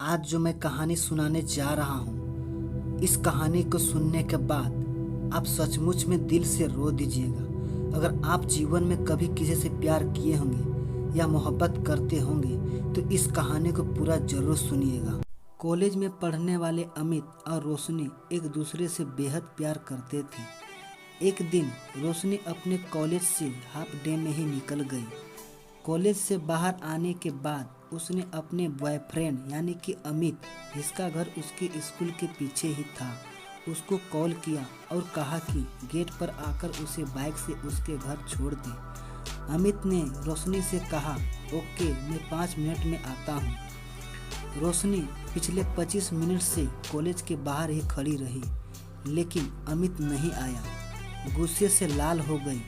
आज जो मैं कहानी सुनाने जा रहा हूँ, इस कहानी को सुनने के बाद आप सचमुच में दिल से रो दीजिएगा। अगर आप जीवन में कभी किसी से प्यार किए होंगे या मोहब्बत करते होंगे तो इस कहानी को पूरा जरूर सुनिएगा। कॉलेज में पढ़ने वाले अमित और रोशनी एक दूसरे से बेहद प्यार करते थे। एक दिन रोशनी अपने कॉलेज से हाफ डे में ही निकल गई। कॉलेज से बाहर आने के बाद उसने अपने बॉयफ्रेंड यानी कि अमित, जिसका घर उसके स्कूल के पीछे ही था, उसको कॉल किया और कहा कि गेट पर आकर उसे बाइक से उसके घर छोड़ दे। अमित ने रोशनी से कहा, ओके, मैं 5 मिनट में आता हूँ। रोशनी पिछले 25 मिनट से कॉलेज के बाहर ही खड़ी रही, लेकिन अमित नहीं आया। गुस्से से लाल हो गई।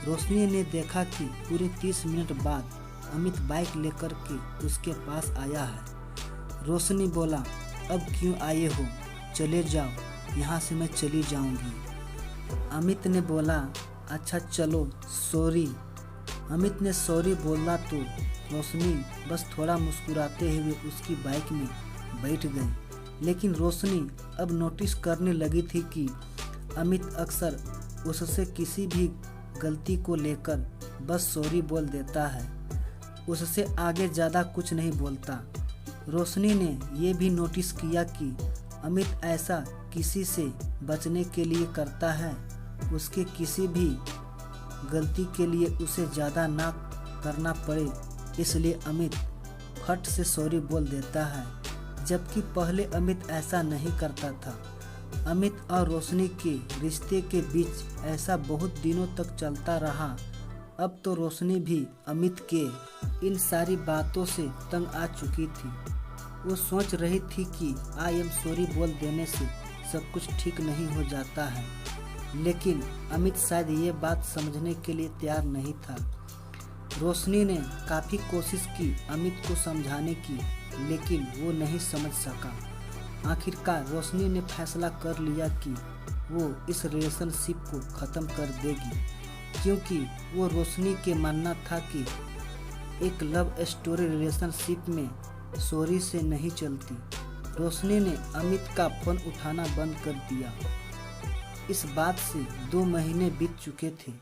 रोशनी ने देखा कि पूरे 30 मिनट बाद अमित बाइक लेकर के उसके पास आया है। रोशनी बोला, अब क्यों आए हो? चले जाओ, यहाँ से मैं चली जाऊंगी। अमित ने बोला, अच्छा चलो, सॉरी। अमित ने सॉरी बोला तो रोशनी बस थोड़ा मुस्कुराते हुए उसकी बाइक में बैठ गई। लेकिन रोशनी अब नोटिस करने लगी थी कि अमित अक्सर उससे किसी भी गलती को लेकर बस सॉरी बोल देता है, उससे आगे ज़्यादा कुछ नहीं बोलता। रोशनी ने यह भी नोटिस किया कि अमित ऐसा किसी से बचने के लिए करता है, उसके किसी भी गलती के लिए उसे ज़्यादा ना करना पड़े, इसलिए अमित फट से सॉरी बोल देता है, जबकि पहले अमित ऐसा नहीं करता था। अमित और रोशनी के रिश्ते के बीच ऐसा बहुत दिनों तक चलता रहा। अब तो रोशनी भी अमित के इन सारी बातों से तंग आ चुकी थी। वो सोच रही थी कि आई एम सॉरी बोल देने से सब कुछ ठीक नहीं हो जाता है, लेकिन अमित शायद ये बात समझने के लिए तैयार नहीं था। रोशनी ने काफ़ी कोशिश की अमित को समझाने की, लेकिन वो नहीं समझ सका। आखिरकार रोशनी ने फैसला कर लिया कि वो इस रिलेशनशिप को ख़त्म कर देगी, क्योंकि वो रोशनी के मानना था कि एक लव स्टोरी रिलेशनशिप में सॉरी से नहीं चलती। रोशनी ने अमित का फ़ोन उठाना बंद कर दिया। इस बात से 2 महीने बीत चुके थे,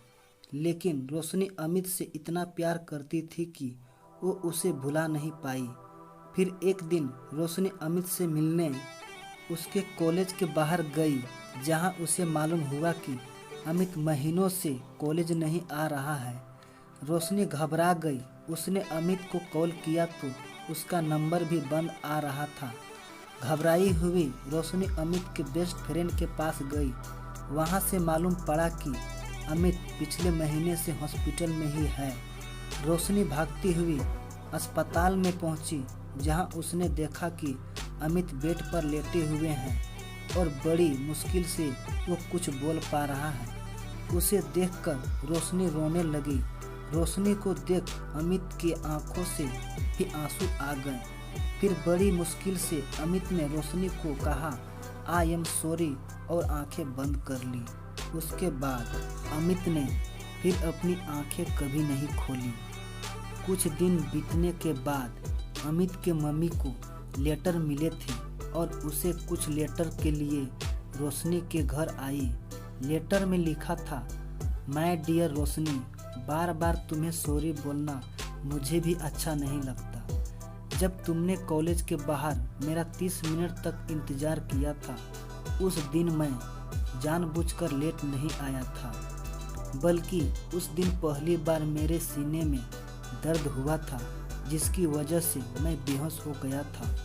लेकिन रोशनी अमित से इतना प्यार करती थी कि वो उसे भुला नहीं पाई। फिर एक दिन रोशनी अमित से मिलने उसके कॉलेज के बाहर गई, जहां उसे मालूम हुआ कि अमित महीनों से कॉलेज नहीं आ रहा है। रोशनी घबरा गई। उसने अमित को कॉल किया तो उसका नंबर भी बंद आ रहा था। घबराई हुई रोशनी अमित के बेस्ट फ्रेंड के पास गई। वहां से मालूम पड़ा कि अमित पिछले महीने से हॉस्पिटल में ही है। रोशनी भागती हुई अस्पताल में पहुंची, जहां उसने देखा कि अमित बेड पर लेटे हुए हैं और बड़ी मुश्किल से वो कुछ बोल पा रहा है। उसे देखकर रोशनी रोने लगी। रोशनी को देख अमित की आंखों से भी आंसू आ गए। फिर बड़ी मुश्किल से अमित ने रोशनी को कहा, आई एम सॉरी, और आंखें बंद कर ली। उसके बाद अमित ने फिर अपनी आंखें कभी नहीं खोली। कुछ दिन बीतने के बाद अमित के मम्मी को लेटर मिले थे और उसे कुछ लेटर के लिए रोशनी के घर आई। लेटर में लिखा था, माय डियर रोशनी, बार बार तुम्हें सॉरी बोलना मुझे भी अच्छा नहीं लगता। जब तुमने कॉलेज के बाहर मेरा 30 मिनट तक इंतज़ार किया था, उस दिन मैं जानबूझकर लेट नहीं आया था, बल्कि उस दिन पहली बार मेरे सीने में दर्द हुआ था, जिसकी वजह से मैं बेहोश हो गया था।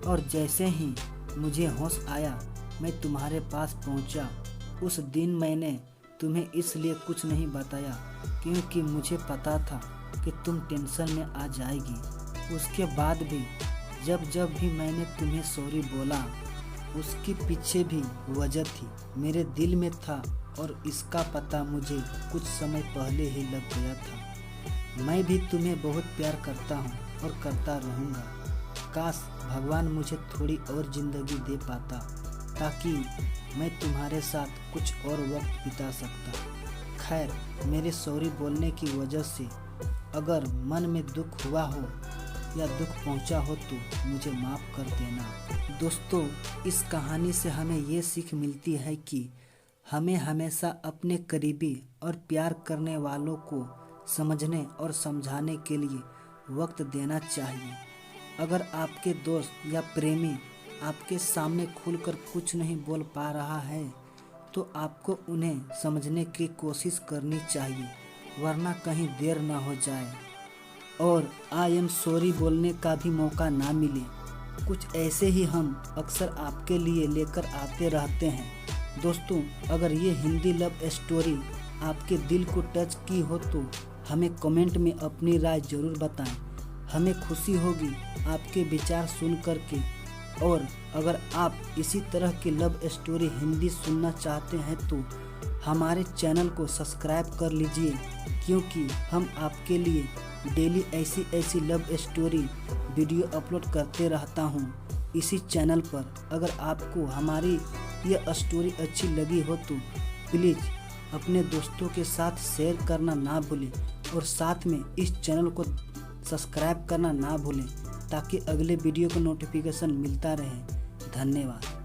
और जैसे ही मुझे होश आया, मैं तुम्हारे पास पहुंचा। उस दिन मैंने तुम्हें इसलिए कुछ नहीं बताया क्योंकि मुझे पता था कि तुम टेंशन में आ जाएगी। उसके बाद भी जब जब भी मैंने तुम्हें सॉरी बोला, उसके पीछे भी वजह थी, मेरे दिल में था, और इसका पता मुझे कुछ समय पहले ही लग गया था। मैं भी तुम्हें बहुत प्यार करता हूँ और करता रहूँगा। काश भगवान मुझे थोड़ी और ज़िंदगी दे पाता, ताकि मैं तुम्हारे साथ कुछ और वक्त बिता सकता। खैर, मेरे सॉरी बोलने की वजह से अगर मन में दुख हुआ हो या दुख पहुंचा हो तो मुझे माफ़ कर देना। दोस्तों, इस कहानी से हमें ये सीख मिलती है कि हमें हमेशा अपने करीबी और प्यार करने वालों को समझने और समझाने के लिए वक्त देना चाहिए। अगर आपके दोस्त या प्रेमी आपके सामने खुलकर कुछ नहीं बोल पा रहा है तो आपको उन्हें समझने की कोशिश करनी चाहिए, वरना कहीं देर ना हो जाए और आई एम सॉरी बोलने का भी मौका ना मिले। कुछ ऐसे ही हम अक्सर आपके लिए लेकर आते रहते हैं। दोस्तों, अगर ये हिंदी लव स्टोरी आपके दिल को टच की हो तो हमें कमेंट में अपनी राय ज़रूर बताएं। हमें खुशी होगी आपके विचार सुन कर के। और अगर आप इसी तरह की लव स्टोरी हिंदी सुनना चाहते हैं तो हमारे चैनल को सब्सक्राइब कर लीजिए, क्योंकि हम आपके लिए डेली ऐसी लव स्टोरी वीडियो अपलोड करते रहता हूँ इसी चैनल पर। अगर आपको हमारी यह स्टोरी अच्छी लगी हो तो प्लीज़ अपने दोस्तों के साथ शेयर करना ना भूलें और साथ में इस चैनल को सब्सक्राइब करना ना भूलें ताकि अगले वीडियो का नोटिफिकेशन मिलता रहे। धन्यवाद।